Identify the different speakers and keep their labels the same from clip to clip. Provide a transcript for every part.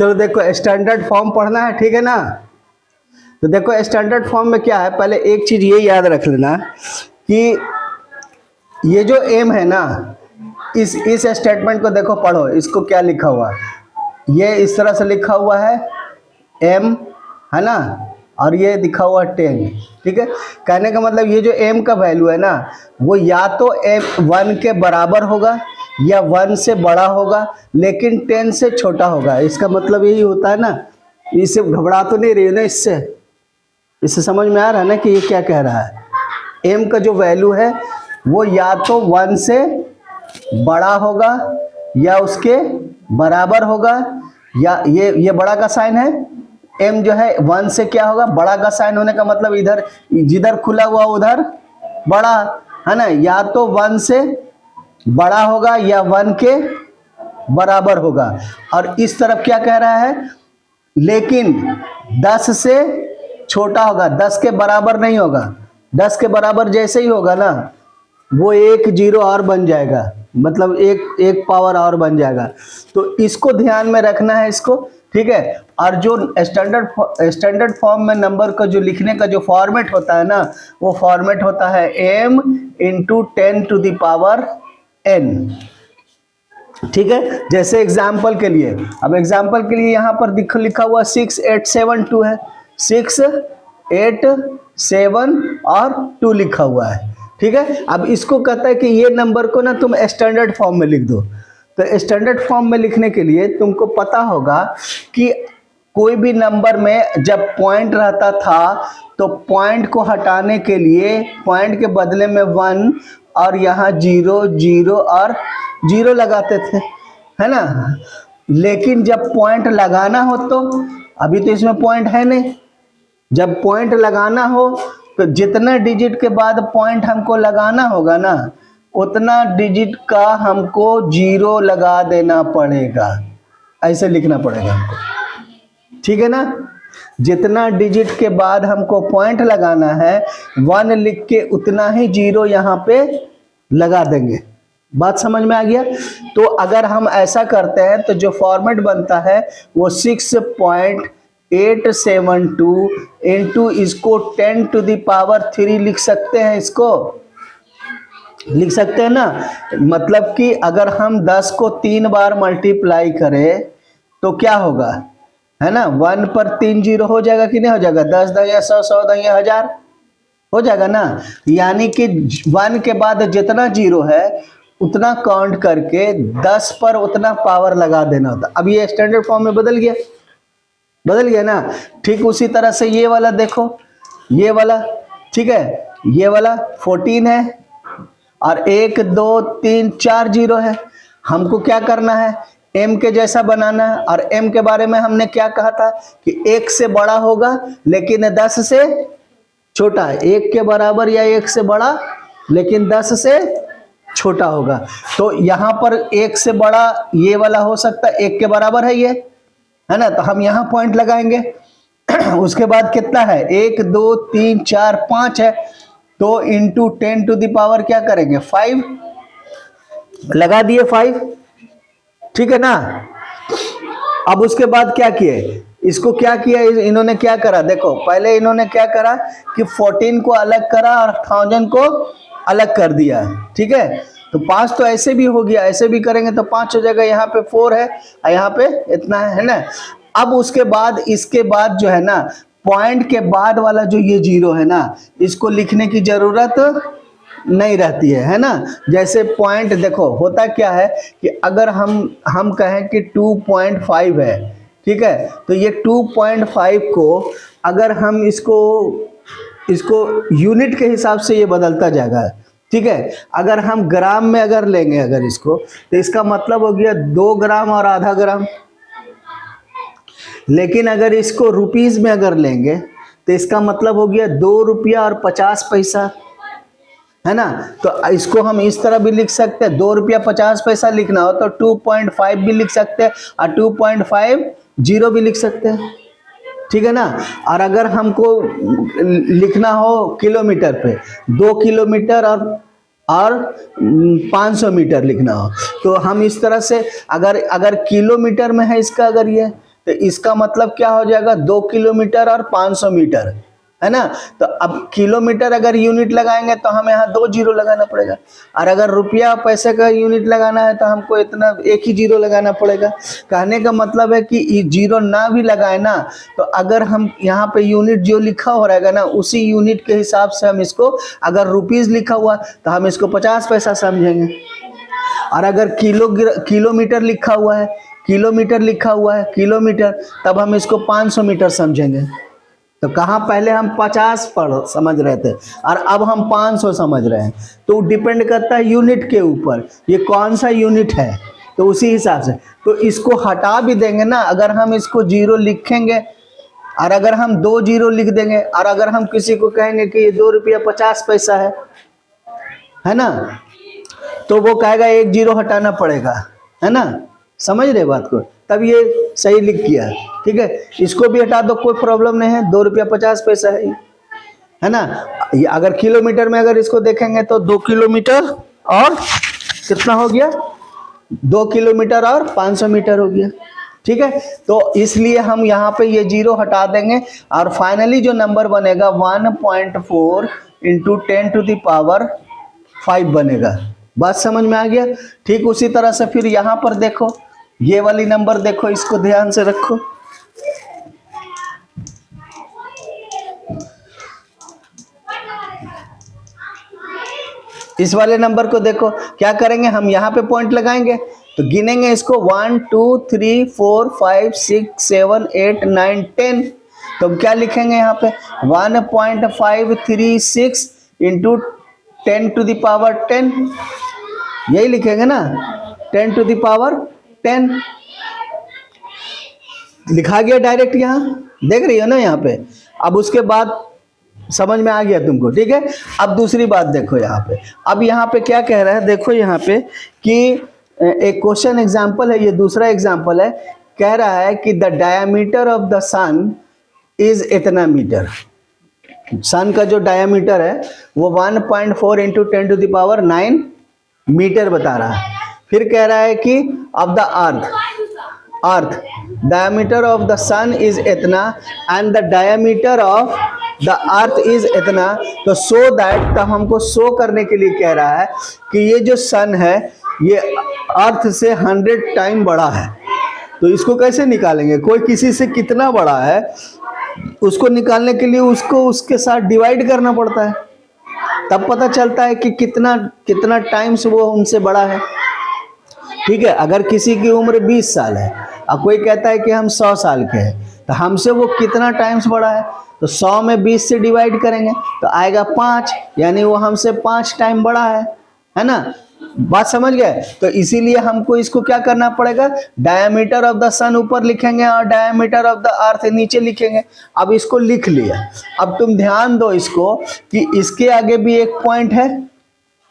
Speaker 1: चलो देखो standard form पढ़ना है, ठीक है ना। तो देखो स्टैंडर्ड फॉर्म में क्या है, पहले एक चीज ये याद रख लेना कि ये जो m है ना, इस स्टेटमेंट को देखो, पढ़ो इसको क्या लिखा हुआ है। ये इस तरह से लिखा हुआ है m, है ना, और ये दिखा हुआ 10, ठीक है। कहने का मतलब ये जो m का वैल्यू है ना, वो या तो m 1 के बराबर होगा या 1 से बड़ा होगा, लेकिन 10 से छोटा होगा। इसका मतलब यही होता है ना। इससे घबरा तो नहीं रही है ना, इससे समझ में आ रहा है ना कि ये क्या कह रहा है। m का जो वैल्यू है वो या तो 1 से बड़ा होगा या उसके बराबर होगा, या ये बड़ा का साइन है, m जो है 1 से क्या होगा, बड़ा का साइन होने का मतलब इधर जिधर खुला हुआ उधर बड़ा, है ना। या तो 1 से बड़ा होगा या 1 के बराबर होगा। और इस तरफ क्या कह रहा है, लेकिन 10 से छोटा होगा, 10 के बराबर नहीं होगा। 10 के बराबर जैसे ही होगा ना, वो एक जीरो और बन जाएगा, मतलब एक पावर और बन जाएगा। तो इसको ध्यान में रखना है इसको, ठीक है। और जो स्टैंडर्ड फॉर्म में नंबर का जो लिखने का जो फॉर्मेट होता है ना, वो फॉर्मेट होता है m × 10⁻n, ठीक है। जैसे एग्जाम्पल के लिए, अब एग्जाम्पल के लिए यहाँ पर लिखा हुआ 6872 है, 6 8 7 और 2 लिखा हुआ है, ठीक है। अब इसको कहता है कि ये नंबर को ना तुम स्टैंडर्ड फॉर्म में लिख दो। तो स्टैंडर्ड फॉर्म में लिखने के लिए तुमको पता होगा कि कोई भी नंबर में जब पॉइंट रहता था तो पॉइंट को हटाने के लिए पॉइंट के बदले में 1 और यहाँ 0 0 और 0 लगाते थे, है ना। लेकिन जब पॉइंट लगाना हो, तो अभी तो इसमें पॉइंट है नहीं, जब पॉइंट लगाना हो तो जितना डिजिट के बाद पॉइंट हमको लगाना होगा ना, उतना डिजिट का हमको 0 लगा देना पड़ेगा। ऐसे लिखना पड़ेगा हमको, ठीक है ना। जितना डिजिट के बाद हमको पॉइंट लगाना है, 1 लिख के उतना ही 0 यहाँ पे लगा देंगे। बात समझ में आ गया। तो अगर हम ऐसा करते हैं तो जो फॉर्मेट बनता है वो 6.872 इंटू इसको 10⁻³ लिख सकते हैं। इसको लिख सकते हैं ना। मतलब कि अगर हम 10 को 3 बार मल्टीप्लाई करें तो क्या होगा, है ना। 1 पर 3 0 हो जाएगा कि नहीं हो जाएगा, 10 10 100 100 10 1000 हो जाएगा ना। यानी कि 1 के बाद जितना 0 है उतना काउंट करके 10 पर उतना पावर लगा देना होता। अब ये स्टैंडर्ड फॉर्म में बदल गया ना। ठीक उसी तरह से ये वाला देखो, ये वाला, ठीक है, ये वाला 14 है और 1 2 3 4 0 है। हमको क्या करना है, m के जैसा बनाना है। और m के बारे में हमने क्या कहा था कि 1 से बड़ा होगा लेकिन 10 से छोटा है, 1 के बराबर या 1 से बड़ा लेकिन 10 से छोटा होगा। तो यहाँ पर 1 से बड़ा ये वाला हो सकता है, 1 के बराबर है ये, है ना। तो हम यहाँ पॉइंट लगाएंगे। उसके बाद कितना है, 1 2 3 4 5 है, तो इंटू 10⁻, क्या करेंगे 5 लगा दिए 5, ठीक है ना। अब उसके बाद क्या किए, इसको क्या किया इन्होंने, क्या करा देखो, पहले इन्होंने क्या करा कि 14 को अलग करा और 1000 को अलग कर दिया, ठीक है। तो 5 तो ऐसे भी हो गया, ऐसे भी करेंगे तो 5 हो जाएगा। यहाँ पे 4 है और यहाँ पे इतना है ना। अब उसके बाद इसके बाद जो है ना, पॉइंट के बाद वाला जो ये 0 है ना, इसको लिखने की जरूरत नहीं रहती है ना। जैसे पॉइंट देखो होता क्या है कि अगर हम कहें कि 2.5 है, ठीक है, तो ये 2.5 को अगर हम इसको यूनिट के हिसाब से ये बदलता जाएगा, ठीक है। अगर हम ग्राम में अगर लेंगे अगर इसको, तो इसका मतलब हो गया 2 ग्राम और आधा ग्राम। लेकिन अगर इसको रुपीस में अगर लेंगे तो इसका मतलब हो गया 2 रुपया और 50 पैसा, है ना। तो इसको हम इस तरह भी लिख सकते हैं, 2 रुपया 50 पैसा लिखना हो तो 2.5 भी लिख सकते हैं और 2.50 भी लिख सकते हैं, ठीक है ना। और अगर हमको लिखना हो किलोमीटर पे, 2 किलोमीटर और 500 मीटर लिखना हो, तो हम इस तरह से अगर किलोमीटर में है इसका, अगर ये तो इसका मतलब क्या हो जाएगा, 2 किलोमीटर और 500 मीटर, है ना। तो अब किलोमीटर अगर यूनिट लगाएंगे तो हमें यहाँ 2 जीरो लगाना पड़ेगा, और अगर रुपया पैसे का यूनिट लगाना है तो हमको इतना एक ही जीरो लगाना पड़ेगा। कहने का मतलब है कि जीरो ना भी लगाए ना, तो अगर हम यहाँ पे यूनिट जो लिखा हो रहेगा ना, उसी यूनिट के हिसाब से हम इसको, अगर रुपीज़ लिखा हुआ तो हम इसको 50 पैसा समझेंगे, और अगर किलोमीटर लिखा हुआ है, किलोमीटर लिखा हुआ है, किलोमीटर, तब हम इसको 500 मीटर समझेंगे। तो कहाँ पहले हम 50 पर समझ रहे थे और अब हम 500 समझ रहे हैं, तो डिपेंड करता है यूनिट के ऊपर, ये कौन सा यूनिट है, तो उसी हिसाब से। तो इसको हटा भी देंगे ना, अगर हम इसको जीरो लिखेंगे और अगर हम 2 जीरो लिख देंगे, और अगर हम किसी को कहेंगे कि ये 2 रुपया 50 पैसा है ना, तो वो कहेगा 1 जीरो हटाना पड़ेगा, है ना, समझ रहे बात को, तब ये सही लिख किया, ठीक है। इसको भी हटा दो, कोई प्रॉब्लम नहीं है, 2 रुपया 50 पैसा है ना। अगर किलोमीटर में अगर इसको देखेंगे तो 2 किलोमीटर और कितना हो गया, 2 किलोमीटर और 500 मीटर हो गया, ठीक है। तो इसलिए हम यहाँ पे ये जीरो हटा देंगे और फाइनली जो नंबर बनेगा 1.4 इंटू 10⁵ बनेगा। बात समझ में आ गया। ठीक उसी तरह से फिर यहाँ पर देखो, ये वाली नंबर देखो, इसको ध्यान से रखो। इस वाले नंबर को देखो, क्या करेंगे हम, यहाँ पे पॉइंट लगाएंगे तो गिनेंगे इसको 1 2 3 4 5 6 7 8 9 10। तो हम क्या लिखेंगे यहाँ पे 1.536 इंटू 10⁻10, यही लिखेंगे ना, 10⁻10 लिखा गया डायरेक्ट, यहाँ देख रही हो ना यहाँ पे। अब उसके बाद समझ में आ गया तुमको, ठीक है। अब दूसरी बात देखो यहाँ पे, अब यहाँ पे क्या कह रहा है, देखो यहाँ पे कि एक क्वेश्चन एग्जांपल है, ये दूसरा एग्जांपल है, कह रहा है कि the diameter of the sun is इतना मीटर। सन का जो डायमीटर है वो 1.4 इंटू 10⁹ मीटर बता रहा है। फिर कह रहा है कि of the earth diameter of the sun is इतना and the diameter of the earth is इतना। तो सो दैट, तब हमको शो करने के लिए कह रहा है कि ये जो सन है ये अर्थ से 100 टाइम बड़ा है। तो इसको कैसे निकालेंगे, कोई किसी से कितना बड़ा है उसको निकालने के लिए उसको उसके साथ डिवाइड करना पड़ता है, तब पता चलता है कि कितना टाइम्स वो उनसे बड़ा है, ठीक है। अगर किसी की उम्र 20 साल है और कोई कहता है कि हम 100 साल के हैं, तो हमसे वो कितना टाइम्स बड़ा है, तो 100 में 20 से डिवाइड करेंगे तो आएगा 5, यानी वो हमसे 5 टाइम बड़ा है ना। बात समझ गए। तो इसीलिए हमको इसको क्या करना पड़ेगा, डायमीटर ऑफ द सन ऊपर लिखेंगे और डायमीटर ऑफ द अर्थ नीचे लिखेंगे। अब इसको लिख लिया, अब तुम ध्यान दो इसको कि इसके आगे भी एक पॉइंट है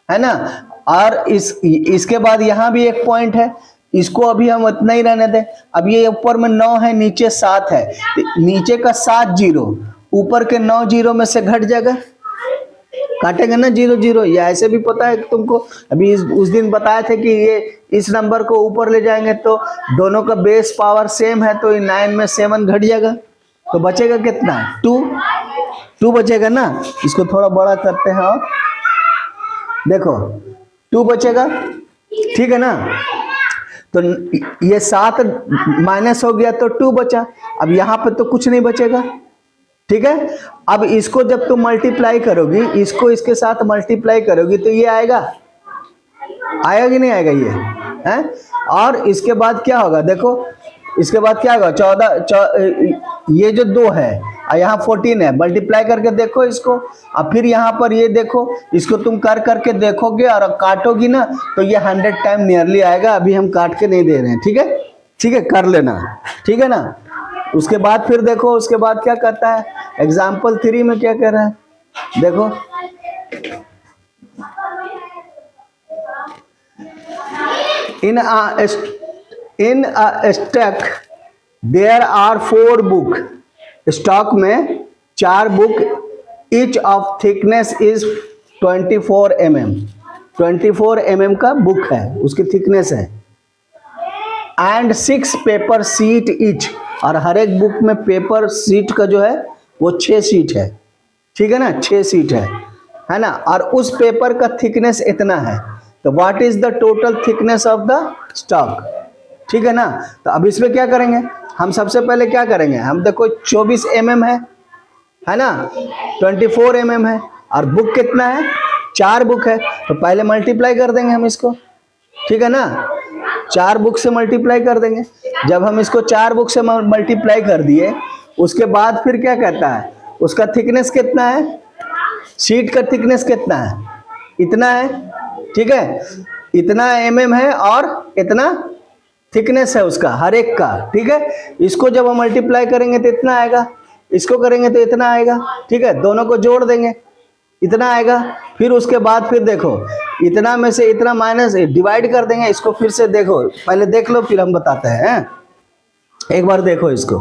Speaker 1: ना, और इसके बाद यहाँ भी एक पॉइंट है, इसको अभी हम इतना ही रहने दें। अब ये ऊपर में 9 है, नीचे 7 है, नीचे का 7 जीरो ऊपर के 9 जीरो में से घट जाएगा, काटेंगे ना 0 0। या ऐसे भी पता है तुमको, अभी उस दिन बताए थे कि ये इस नंबर को ऊपर ले जाएंगे तो दोनों का बेस पावर सेम है, तो 9 में 7 घट जाएगा, तो बचेगा कितना, 2 बचेगा ना। इसको थोड़ा बड़ा करते हैं और देखो 2 बचेगा, ठीक है ना। तो ये 7 माइनस हो गया तो 2 बचा, अब यहाँ पे तो कुछ नहीं बचेगा, ठीक है। अब इसको जब तुम मल्टीप्लाई करोगी, इसको इसके साथ मल्टीप्लाई करोगी तो ये आएगा कि नहीं आएगा, ये है। और इसके बाद क्या होगा, देखो इसके बाद क्या होगा, 14 ये जो 2 है और यहाँ 14 है, मल्टीप्लाई करके देखो इसको। अब फिर यहाँ पर ये देखो, इसको तुम कर करके देखोगे और काटोगी ना तो ये 100 टाइम नियरली आएगा। अभी हम काट के नहीं दे रहे हैं, ठीक है, ठीक है, कर लेना, ठीक है ना। उसके बाद फिर देखो, उसके बाद क्या करता है, एग्जाम्पल 3 में क्या कह रहा है, देखो in a stock there are 4 book, stock में 4 book, each of thickness is 24 mm, 24 mm का बुक है, उसकी थिकनेस है, एंड 6 पेपर शीट ईच, और हर एक बुक में पेपर सीट का जो है वो 6 सीट है, ठीक है ना, 6 सीट है ना, और उस पेपर का थिकनेस इतना है, तो what is the total thickness of the stock, ठीक है ना। तो अब इसमें क्या करेंगे हम, सबसे पहले क्या करेंगे हम, देखो 24 mm है ना, 24 mm है, और बुक कितना है, 4 बुक है, तो पहले मल्टीप्लाई कर देंगे हम इसको, ठीक है ना, 4 बुक से मल्टीप्लाई कर देंगे। जब हम इसको 4 बुक से मल्टीप्लाई कर दिए, उसके बाद फिर क्या कहता है, उसका थिकनेस कितना है, शीट का थिकनेस कितना है, इतना है, ठीक है, इतना mm है और इतना थिकनेस है उसका हर एक का, ठीक है। इसको जब हम मल्टीप्लाई करेंगे तो इतना आएगा, इसको करेंगे तो इतना आएगा, ठीक है, दोनों को जोड़ देंगे इतना आएगा। फिर उसके बाद फिर देखो इतना में से इतना माइनस डिवाइड कर देंगे, इसको फिर से देखो, पहले देख लो फिर हम बताते हैं, एक बार देखो इसको।